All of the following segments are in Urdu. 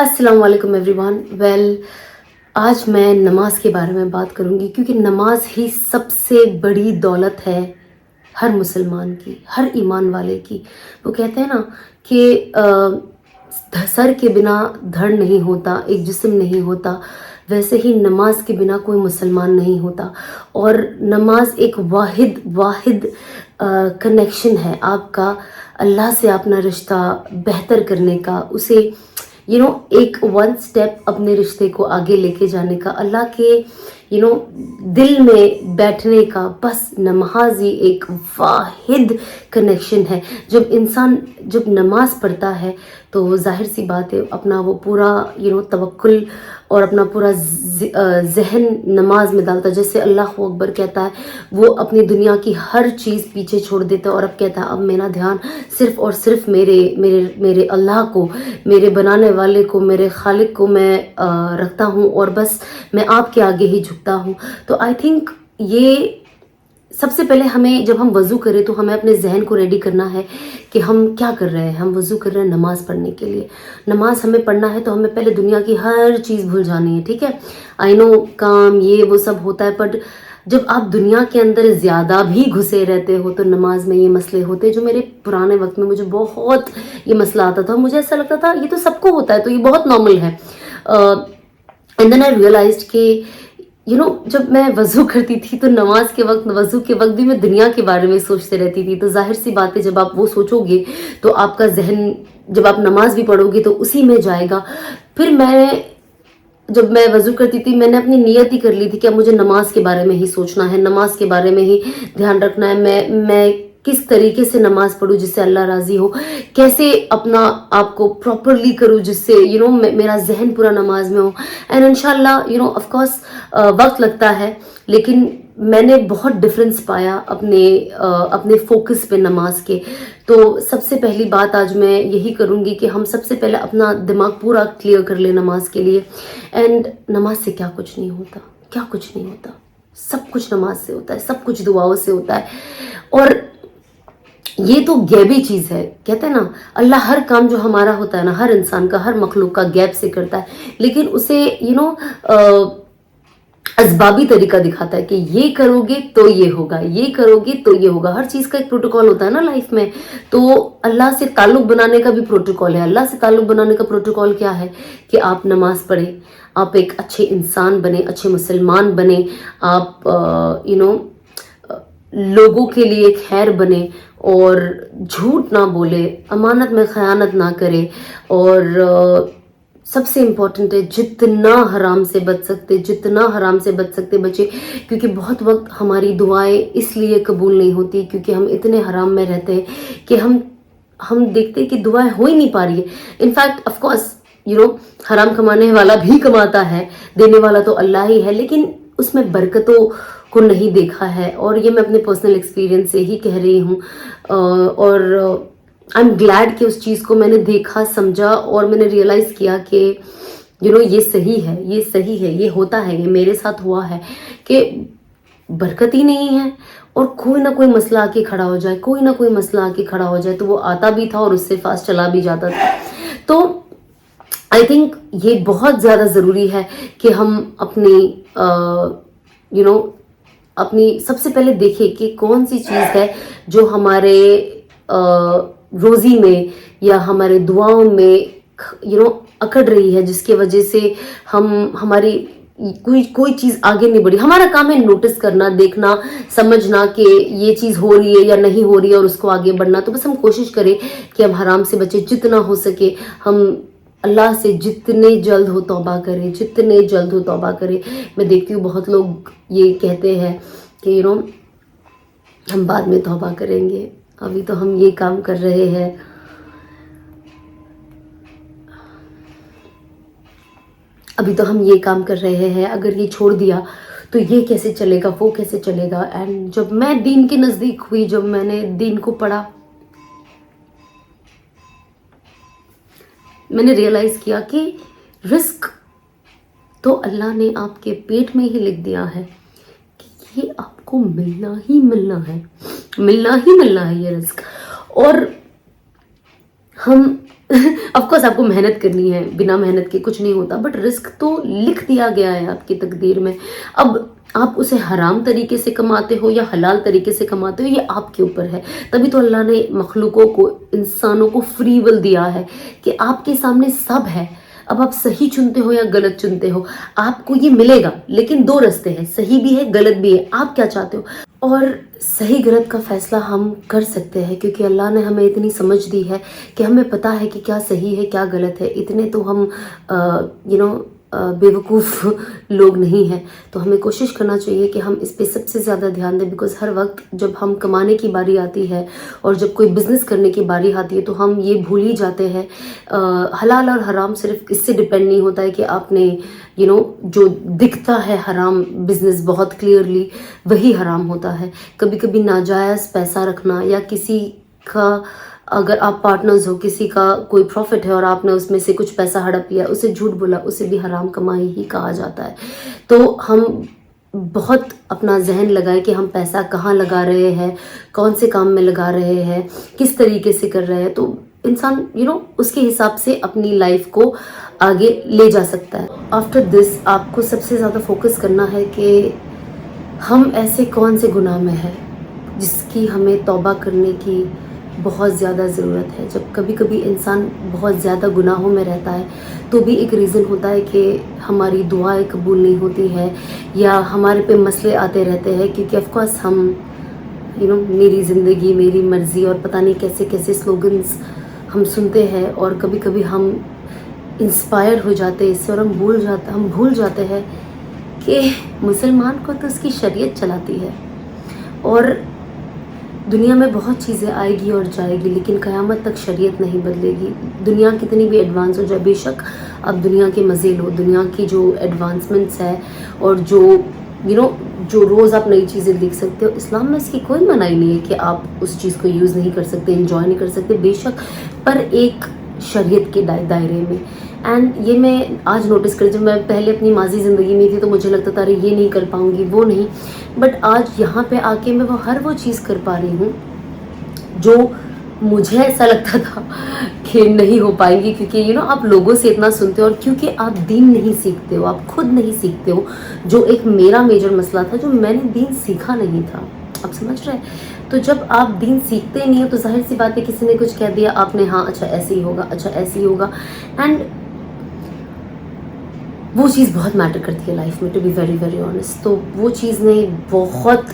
السلام علیکم ایوری ون. آج میں نماز کے بارے میں بات کروں گی کیونکہ نماز ہی سب سے بڑی دولت ہے ہر مسلمان کی، ہر ایمان والے کی. وہ کہتے ہیں نا کہ سر کے بنا دھڑ نہیں ہوتا، ایک جسم نہیں ہوتا، ویسے ہی نماز کے بنا کوئی مسلمان نہیں ہوتا. اور نماز ایک واحد کنیکشن ہے آپ کا اللہ سے، اپنا رشتہ بہتر کرنے کا، اسے ایک ون سٹیپ اپنے رشتے کو آگے لے کے جانے کا، اللہ کے دل میں بیٹھنے کا. بس نماز ہی ایک واحد کنیکشن ہے. جب نماز پڑھتا ہے تو ظاہر سی بات ہے اپنا وہ پورا توکل اور اپنا پورا ذہن نماز میں ڈالتا ہے. جیسے اللہ اکبر کہتا ہے وہ اپنی دنیا کی ہر چیز پیچھے چھوڑ دیتا ہے اور اب کہتا ہے اب میرا دھیان صرف اور صرف میرے اللہ کو، میرے بنانے والے کو، میرے خالق کو میں رکھتا ہوں اور بس میں آپ کے آگے ہی جھکتا ہوں. تو آئی تھنک یہ سب سے پہلے ہمیں، جب ہم وضو کریں تو ہمیں اپنے ذہن کو ریڈی کرنا ہے کہ ہم کیا کر رہے ہیں. ہم وضو کر رہے ہیں نماز پڑھنے کے لیے. نماز ہمیں پڑھنا ہے تو ہمیں پہلے دنیا کی ہر چیز بھول جانی ہے. ٹھیک ہے، آئی نو کام یہ وہ سب ہوتا ہے، بٹ جب آپ دنیا کے اندر زیادہ بھی گھسے رہتے ہو تو نماز میں یہ مسئلے ہوتے ہیں. جو میرے پرانے وقت میں مجھے بہت یہ مسئلہ آتا تھا، مجھے ایسا لگتا تھا یہ تو سب کو ہوتا ہے تو یہ بہت نارمل ہے. اینڈ دین آئی ریئلائزڈ کہ جب میں وضو کرتی تھی تو وضو کے وقت بھی میں دنیا کے بارے میں سوچتے رہتی تھی. تو ظاہر سی بات ہے جب آپ وہ سوچو گے تو آپ کا ذہن، جب آپ نماز بھی پڑھو گے تو اسی میں جائے گا. پھر جب میں وضو کرتی تھی میں نے اپنی نیت ہی کر لی تھی کہ اب مجھے نماز کے بارے میں ہی سوچنا ہے، نماز کے بارے میں ہی دھیان رکھنا ہے. میں کس طریقے سے نماز پڑھوں جس سے اللہ راضی ہو، کیسے اپنا آپ کو پراپرلی کروں جس سے میرا ذہن پورا نماز میں ہو. اینڈ انشاءاللہ آف کورس وقت لگتا ہے، لیکن میں نے بہت ڈفرینس پایا اپنے فوکس پہ نماز کے. تو سب سے پہلی بات آج میں یہی کروں گی کہ ہم سب سے پہلے اپنا دماغ پورا کلیئر کر لیں نماز کے لیے. اینڈ نماز سے کیا کچھ نہیں ہوتا، کیا کچھ نہیں ہوتا، سب کچھ نماز سے ہوتا ہے، سب کچھ دعاؤں سے ہوتا ہے. اور یہ تو غیبی چیز ہے. کہتے ہیں نا اللہ ہر کام جو ہمارا ہوتا ہے نا، ہر انسان کا، ہر مخلوق کا غیب سے کرتا ہے، لیکن اسے اسبابی طریقہ دکھاتا ہے کہ یہ کرو گے تو یہ ہوگا، یہ کرو گے تو یہ ہوگا. ہر چیز کا ایک پروٹوکول ہوتا ہے نا لائف میں. تو اللہ سے تعلق بنانے کا بھی پروٹوکول ہے. اللہ سے تعلق بنانے کا پروٹوکول کیا ہے کہ آپ نماز پڑھیں، آپ ایک اچھے انسان بنیں، اچھے مسلمان بنیں، آپ لوگوں کے لیے خیر بنے اور جھوٹ نہ بولے، امانت میں خیانت نہ کرے. اور سب سے امپورٹنٹ ہے جتنا حرام سے بچ سکتے بچے. کیونکہ بہت وقت ہماری دعائیں اس لیے قبول نہیں ہوتی کیونکہ ہم اتنے حرام میں رہتے ہیں کہ ہم دیکھتے ہیں کہ دعائیں ہو ہی نہیں پا رہی ہے. انفیکٹ آف کورس حرام کمانے والا بھی کماتا ہے، دینے والا تو اللہ ہی ہے، لیکن اس میں برکتوں کو نہیں دیکھا ہے. اور یہ میں اپنے پرسنل ایکسپیرینس سے ہی کہہ رہی ہوں. اور آئی ایم گلیڈ کہ اس چیز کو میں نے دیکھا، سمجھا اور میں نے ریئلائز کیا کہ یہ صحیح ہے، یہ صحیح ہے، یہ ہوتا ہے، یہ میرے ساتھ ہوا ہے کہ برکت ہی نہیں ہے اور کوئی نہ کوئی مسئلہ آ کے کھڑا ہو جائے تو وہ آتا بھی تھا اور اس سے فاسٹ چلا بھی جاتا تھا. تو آئی تھنک یہ بہت زیادہ ضروری ہے کہ ہم اپنی سب سے پہلے دیکھیں کہ کون سی چیز ہے جو ہمارے روزی میں یا ہمارے دعاؤں میں اکڑ رہی ہے، جس کی وجہ سے ہماری کوئی چیز آگے نہیں بڑھی. ہمارا کام ہے نوٹس کرنا، دیکھنا، سمجھنا کہ یہ چیز ہو رہی ہے یا نہیں ہو رہی ہے اور اس کو آگے بڑھنا. تو بس ہم کوشش کریں کہ ہم حرام سے بچے جتنا ہو سکے. ہم اللہ سے جتنے جلد ہو توبہ کریں. میں دیکھتی ہوں بہت لوگ یہ کہتے ہیں کہ ہم بعد میں توبہ کریں گے، ابھی تو ہم یہ کام کر رہے ہیں. اگر یہ چھوڑ دیا تو یہ کیسے چلے گا، وہ کیسے چلے گا. اینڈ جب میں دین کے نزدیک ہوئی، جب میں نے دین کو پڑھا، میں نے ریئلائز کیا کہ رزق تو اللہ نے آپ کے پیٹ میں ہی لکھ دیا ہے کہ یہ آپ کو ملنا ہی ملنا ہے یہ رزق. اور ہم آف کورس آپ کو محنت کرنی ہے، بنا محنت کے کچھ نہیں ہوتا، بٹ رزق تو لکھ دیا گیا ہے آپ کی تقدیر میں. اب آپ اسے حرام طریقے سے کماتے ہو یا حلال طریقے سے کماتے ہو، یہ آپ کے اوپر ہے. تبھی تو اللہ نے مخلوقوں کو، انسانوں کو فری ول دیا ہے کہ آپ کے سامنے سب ہے. اب آپ صحیح چنتے ہو یا غلط چنتے ہو، آپ کو یہ ملے گا. لیکن دو رستے ہیں، صحیح بھی ہے غلط بھی ہے، آپ کیا چاہتے ہو. اور صحیح غلط کا فیصلہ ہم کر سکتے ہیں کیونکہ اللہ نے ہمیں اتنی سمجھ دی ہے کہ ہمیں پتہ ہے کہ کیا صحیح ہے کیا غلط ہے. اتنے تو ہم بیوقوف لوگ نہیں ہیں. تو ہمیں کوشش کرنا چاہیے کہ ہم اس پہ سب سے زیادہ دھیان دیں، بیکاز ہر وقت جب ہم کمانے کی باری آتی ہے اور جب کوئی بزنس کرنے کی باری آتی ہے تو ہم یہ بھول ہی جاتے ہیں. حلال اور حرام صرف اس سے ڈپینڈ نہیں ہوتا ہے کہ آپ نے جو دکھتا ہے حرام بزنس بہت کلیئرلی وہی حرام ہوتا ہے. کبھی کبھی ناجائز پیسہ رکھنا یا کسی کا، اگر آپ پارٹنرز ہو، کسی کا کوئی پروفٹ ہے اور آپ نے اس میں سے کچھ پیسہ ہڑپ لیا، اسے جھوٹ بولا، اسے بھی حرام کمائی ہی کہا جاتا ہے. تو ہم بہت اپنا ذہن لگائے کہ ہم پیسہ کہاں لگا رہے ہیں، کون سے کام میں لگا رہے ہیں، کس طریقے سے کر رہے ہیں. تو انسان اس کے حساب سے اپنی لائف کو آگے لے جا سکتا ہے. آفٹر دس آپ کو سب سے زیادہ فوکس کرنا ہے کہ ہم ایسے کون سے گناہ میں ہیں جس کی ہمیں توبہ کرنے کی بہت زیادہ ضرورت ہے. جب کبھی کبھی انسان بہت زیادہ گناہوں میں رہتا ہے تو بھی ایک ریزن ہوتا ہے کہ ہماری دعائیں قبول نہیں ہوتی ہے یا ہمارے پہ مسئلے آتے رہتے ہیں، کیونکہ آف کورس ہم میری زندگی میری مرضی اور پتہ نہیں کیسے کیسے سلوگنز ہم سنتے ہیں، اور کبھی کبھی ہم انسپائر ہو جاتے ہیں اس سے اور ہم بھول جاتے ہیں کہ مسلمان کو تو اس کی شریعت چلاتی ہے. اور دنیا میں بہت چیزیں آئے گی اور جائے گی لیکن قیامت تک شریعت نہیں بدلے گی. دنیا کتنی بھی ایڈوانس ہو جائے، بے شک اب دنیا کے مزے لو، دنیا کی جو ایڈوانسمنٹس ہے اور جو روز آپ نئی چیزیں دیکھ سکتے ہو، اسلام میں اس کی کوئی منائی نہیں ہے کہ آپ اس چیز کو یوز نہیں کر سکتے، انجوائے نہیں کر سکتے، بے شک پر ایک شریعت کے دائرے میں. اینڈ یہ میں آج نوٹس کر، جب میں پہلے اپنی ماضی زندگی میں تھی تو مجھے لگتا تھا ارے یہ نہیں کر پاؤں گی، وہ نہیں، بٹ آج یہاں پہ آ کے میں ہر وہ چیز کر پا رہی ہوں جو مجھے ایسا لگتا تھا کہ نہیں ہو پائے گی. کیونکہ آپ لوگوں سے اتنا سنتے ہو اور کیونکہ آپ دین نہیں سیکھتے ہو، آپ خود نہیں سیکھتے ہو، جو ایک میرا میجر مسئلہ تھا، جو میں نے دین سیکھا نہیں تھا. آپ سمجھ رہے ہیں؟ تو جب آپ دین سیکھتے نہیں ہو تو ظاہر سی بات ہے کسی نے کچھ کہہ دیا آپ نے، ہاں اچھا ایسے ہی ہوگا، اچھا ایسے ہی ہوگا. اینڈ وہ چیز بہت میٹر کرتی ہے لائف میں، to be very very honest. تو وہ چیز نے بہت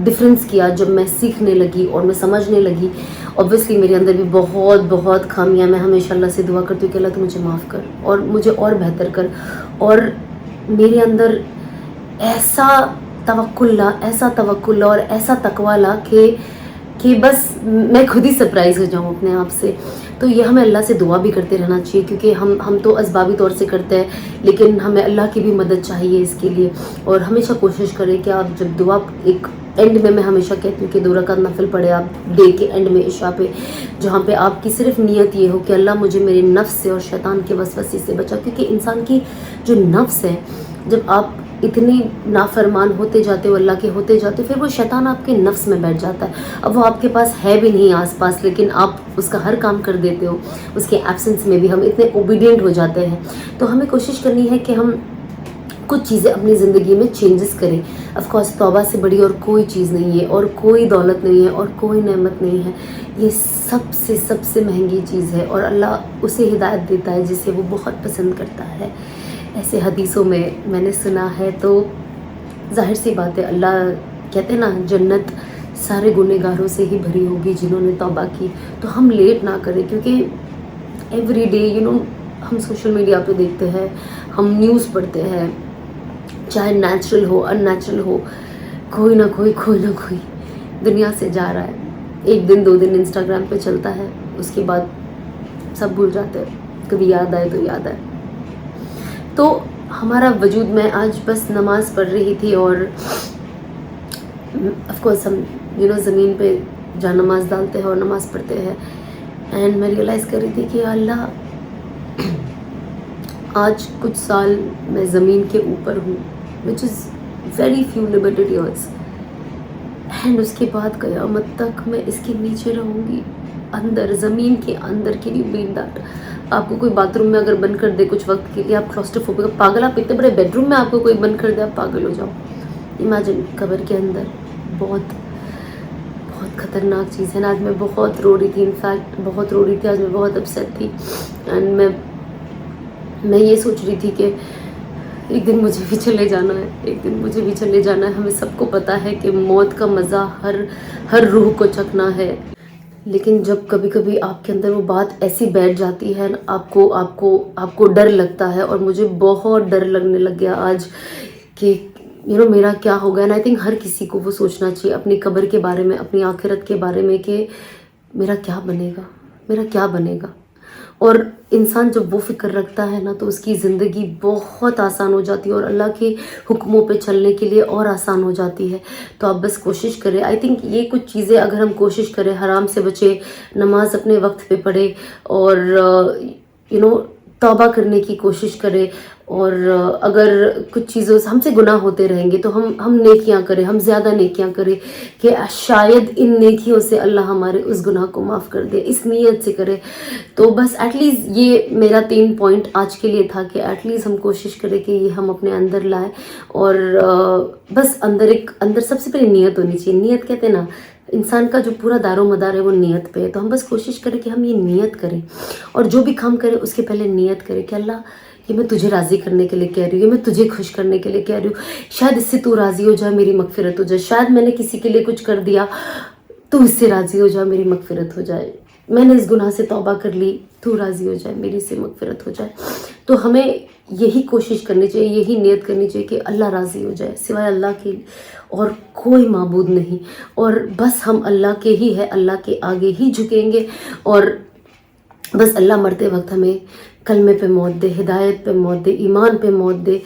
ڈفرینس کیا جب میں سیکھنے لگی اور میں سمجھنے لگی. اوبویسلی میرے اندر بھی بہت خامیاں. میں ہمیشہ اللہ سے دعا کرتی ہوں کہ اللہ تو مجھے معاف کر اور مجھے اور بہتر کر، اور میرے اندر ایسا توکل لا اور ایسا تقوی لا کہ بس میں خود ہی سرپرائز ہو جاؤں اپنے آپ سے. تو یہ ہمیں اللہ سے دعا بھی کرتے رہنا چاہیے، کیونکہ ہم تو اسبابی طور سے کرتے ہیں لیکن ہمیں اللہ کی بھی مدد چاہیے اس کے لیے. اور ہمیشہ کوشش کریں کہ آپ جب دعا ایک اینڈ میں ہمیشہ کہتی ہوں کہ 2 رکعت نفل پڑھے آپ ڈے کے اینڈ میں عشاء پہ، جہاں پہ آپ کی صرف نیت یہ ہو کہ اللہ مجھے میرے نفس سے اور شیطان کے وسوسے سے بچا. کیونکہ انسان کی جو نفس ہے، جب آپ اتنے نافرمان ہوتے جاتے ہو، اللہ کے ہوتے جاتے ہو، پھر وہ شیطان آپ کے نفس میں بیٹھ جاتا ہے. اب وہ آپ کے پاس ہے بھی نہیں آس پاس، لیکن آپ اس کا ہر کام کر دیتے ہو. اس کے ایبسنس میں بھی ہم اتنے اوبیڈینٹ ہو جاتے ہیں. تو ہمیں کوشش کرنی ہے کہ ہم کچھ چیزیں اپنی زندگی میں چینجز کریں. آف کورس توبہ سے بڑی اور کوئی چیز نہیں ہے، اور کوئی دولت نہیں ہے، اور کوئی نعمت نہیں ہے. یہ سب سے مہنگی چیز ہے، اور اللہ اسے ہدایت دیتا ہے جسے وہ بہت پسند کرتا ہے. ایسے حدیثوں میں نے سنا ہے. تو ظاہر سی بات ہے، اللہ کہتے ہیں نا جنت سارے گنہگاروں سے ہی بھری ہوگی جنہوں نے توبہ کی. تو ہم لیٹ نہ کریں، کیونکہ ایوری ڈے ہم سوشل میڈیا پہ دیکھتے ہیں، ہم نیوز پڑھتے ہیں، چاہے نیچرل ہو ان نیچرل ہو، کوئی نہ کوئی دنیا سے جا رہا ہے. 1 دن 2 دن انسٹاگرام پہ چلتا ہے، اس کے بعد سب بھول جاتے ہیں. کبھی یاد آئے تو یاد آئے. تو ہمارا وجود، میں آج بس نماز پڑھ رہی تھی اور آف کورس ہم زمین پہ جہاں نماز ڈالتے ہیں اور نماز پڑھتے ہیں، اینڈ میں ریئلائز کر رہی تھی کہ اللہ آج کچھ سال میں زمین کے اوپر ہوں، which is very few limited years, and اس کے بعد قیامت تک میں اس کے نیچے رہوں گی. اندر زمین کے اندر کین یو بلیو دیٹ؟ آپ کو کوئی باتھ روم میں اگر بند کر دے کچھ وقت کے لیے آپ کلاسٹروفوبک، پاگل، آپ اتنے بڑے بیڈ روم میں آپ کو کوئی بند کر دے آپ پاگل ہو جاؤ. امیجن قبر کے اندر. بہت بہت خطرناک چیز ہے نا. آج میں بہت رو رہی تھی، انفیکٹ بہت رو رہی تھی آج، میں بہت اپسیٹ تھی. اینڈ میں یہ سوچ رہی تھی کہ ایک دن مجھے بھی چلے جانا ہے، ایک دن مجھے بھی چلے جانا ہے. ہمیں سب کو پتہ ہے کہ موت کا مزہ ہر روح کو چکھنا ہے. لیکن جب کبھی کبھی آپ کے اندر وہ بات ایسی بیٹھ جاتی ہے نا، آپ کو ڈر لگتا ہے. اور مجھے بہت ڈر لگنے لگ گیا آج کہ میرا کیا ہوگا. اینڈ آئی تھنک ہر کسی کو وہ سوچنا چاہیے اپنی قبر کے بارے میں، اپنی آخرت کے بارے میں کہ میرا کیا بنے گا، میرا کیا بنے گا. اور انسان جب وہ فکر رکھتا ہے نا تو اس کی زندگی بہت آسان ہو جاتی ہے اور اللہ کے حکموں پہ چلنے کے لیے اور آسان ہو جاتی ہے. تو آپ بس کوشش کریں. آئی تھنک یہ کچھ چیزیں اگر ہم کوشش کریں، حرام سے بچے، نماز اپنے وقت پہ پڑھے، اور توبہ کرنے کی کوشش کرے. اور اگر کچھ چیزوں سے ہم سے گناہ ہوتے رہیں گے تو ہم نیکیاں کریں، ہم زیادہ نیکیاں کریں کہ شاید ان نیکیوں سے اللہ ہمارے اس گناہ کو معاف کر دے. اس نیت سے کرے. تو بس ایٹ لیسٹ یہ میرا 3 پوائنٹ آج کے لیے تھا کہ ایٹ لیسٹ ہم کوشش کریں کہ یہ ہم اپنے اندر لائیں. اور بس اندر سب سے پہلے نیت ہونی چاہیے. نیت کہتے ہیں نا، انسان کا جو پورا دار و مدار ہے وہ نیت پہ ہے. تو ہم بس کوشش کریں کہ ہم یہ نیت کریں، اور جو بھی کام کریں اس کے پہلے نیت کریں کہ اللہ یہ میں تجھے راضی کرنے کے لیے کہہ رہی ہوں، یہ میں تجھے خوش کرنے کے لیے کہہ رہی ہوں. شاید اس سے تو راضی ہو جائے، میری مغفرت ہو جائے. شاید میں نے کسی کے لیے کچھ کر دیا، تو اس سے راضی ہو جائے، میری مغفرت ہو جائے. میں نے اس گناہ سے توبہ کر لی، تو راضی ہو جائے، میری سے مغفرت ہو جائے. تو ہمیں یہی کوشش کرنی چاہیے، یہی نیت کرنی چاہیے کہ اللہ راضی ہو جائے. سوائے اللہ کے اور کوئی معبود نہیں. اور بس ہم اللہ کے ہی ہے، اللہ کے آگے ہی جھکیں گے. اور بس اللہ مرتے وقت ہمیں کلمے پہ موت دے، ہدایت پہ موت دے، ایمان پہ موت دے.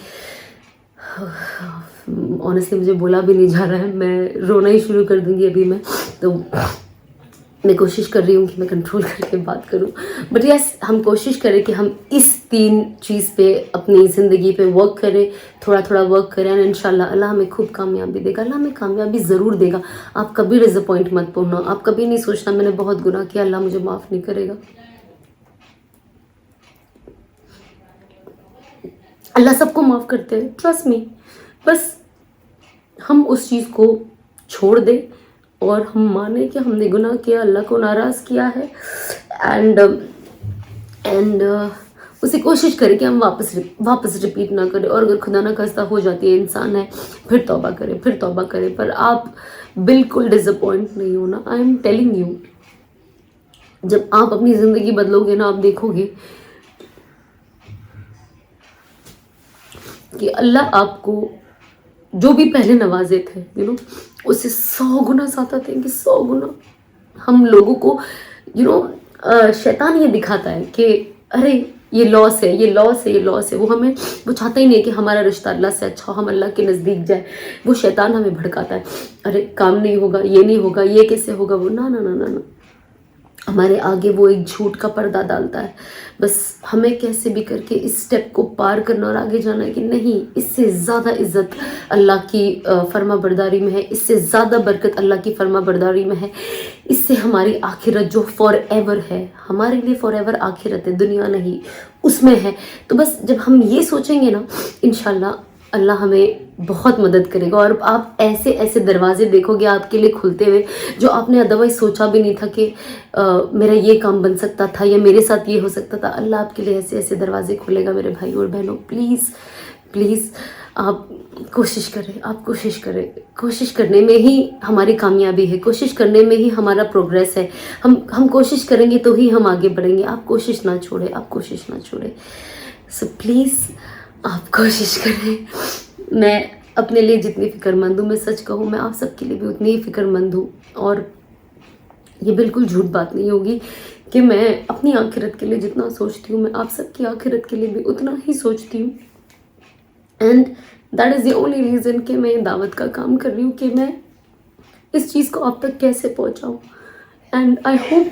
آنیسٹلی مجھے بولا بھی نہیں جا رہا ہے، میں رونا ہی شروع کر دوں گی ابھی. تو میں کوشش کر رہی ہوں کہ میں کنٹرول کر کے بات کروں. بٹ یس، ہم کوشش کریں کہ ہم اس 3 چیز پہ اپنی زندگی پہ ورک کریں، تھوڑا تھوڑا ورک کریں. اور انشاءاللہ اللہ ہمیں خوب کامیابی دے گا. اللہ ہمیں کامیابی ضرور دے گا. آپ کبھی ڈس اپوائنٹ مت ہونا. آپ کبھی نہیں سوچنا میں نے بہت گناہ کیا، اللہ مجھے معاف نہیں کرے گا. اللہ سب کو معاف کرتے ہیں، ٹرسٹ می. بس ہم اس چیز کو چھوڑ دیں اور ہم مانیں کہ ہم نے گناہ کیا، اللہ کو ناراض کیا ہے. اینڈ اسے کوشش کریں کہ ہم واپس ریپیٹ نہ کریں. اور اگر خدا نہ خواستہ ہو جاتی ہے، انسان ہے، پھر توبہ کریں. پر آپ بالکل ڈس اپوائنٹ نہیں ہونا. آئی ایم ٹیلنگ یو، جب آپ اپنی زندگی بدلو گے نا، آپ دیکھو گے کہ اللہ آپ کو جو بھی پہلے نوازے تھے اس سے 100 گنا زیادہ دیں گے. 100 گنا. ہم لوگوں کو شیطان یہ دکھاتا ہے کہ ارے یہ لاس ہے، یہ لاس ہے، یہ لاس ہے. وہ چاہتا ہی نہیں کہ ہمارا رشتہ اللہ سے اچھا ہو، ہم اللہ کے نزدیک جائیں. وہ شیطان ہمیں بھڑکاتا ہے، ارے کام نہیں ہوگا، یہ نہیں ہوگا، یہ کیسے ہوگا. وہ نہ نہ نہ نہ ہمارے آگے وہ ایک جھوٹ کا پردہ ڈالتا ہے. بس ہمیں کیسے بھی کر کے اس سٹیپ کو پار کرنا اور آگے جانا ہے کہ نہیں، اس سے زیادہ عزت اللہ کی فرما برداری میں ہے، اس سے زیادہ برکت اللہ کی فرما برداری میں ہے. اس سے ہماری آخرت جو فار ایور ہے، ہمارے لیے فار ایور آخرت ہے، دنیا نہیں، اس میں ہے. تو بس جب ہم یہ سوچیں گے نا، انشاءاللہ اللہ ہمیں بہت مدد کرے گا. اور آپ ایسے ایسے دروازے دیکھو گے آپ کے لیے کھلتے ہوئے جو آپ نے ادروائز سوچا بھی نہیں تھا کہ میرا یہ کام بن سکتا تھا یا میرے ساتھ یہ ہو سکتا تھا. اللہ آپ کے لیے ایسے ایسے دروازے کھولے گا. میرے بھائی اور بہنوں، پلیز پلیز آپ کوشش کریں. آپ کوشش کریں. کوشش کرنے میں ہی ہماری کامیابی ہے، کوشش کرنے میں ہی ہمارا پروگریس ہے. ہم کوشش کریں گے تو ہی ہم آگے بڑھیں گے. آپ کوشش نہ چھوڑیں، آپ کوشش نہ چھوڑیں. سو پلیز آپ کوشش کریں. میں اپنے لیے جتنی فکر مند ہوں، میں سچ کہوں میں آپ سب کے لیے بھی اتنی ہی فکر مند ہوں. اور یہ بالکل جھوٹ بات نہیں ہوگی کہ میں اپنی آخرت کے لیے جتنا سوچتی ہوں، میں آپ سب کی آخرت کے لیے بھی اتنا ہی سوچتی ہوں. And that is the only reason کہ میں دعوت کا کام کر رہی ہوں کہ میں اس چیز کو آپ تک کیسے پہنچاؤں. اینڈ آئی ہوپ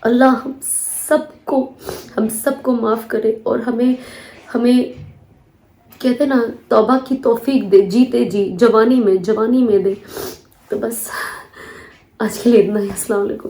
اللہ ہم سب کو معاف کرے اور ہمیں کہتے نا توبہ کی توفیق دے، جیتے جی جوانی میں دے. تو بس آج کے لیے اتنا ہی. السلام علیکم.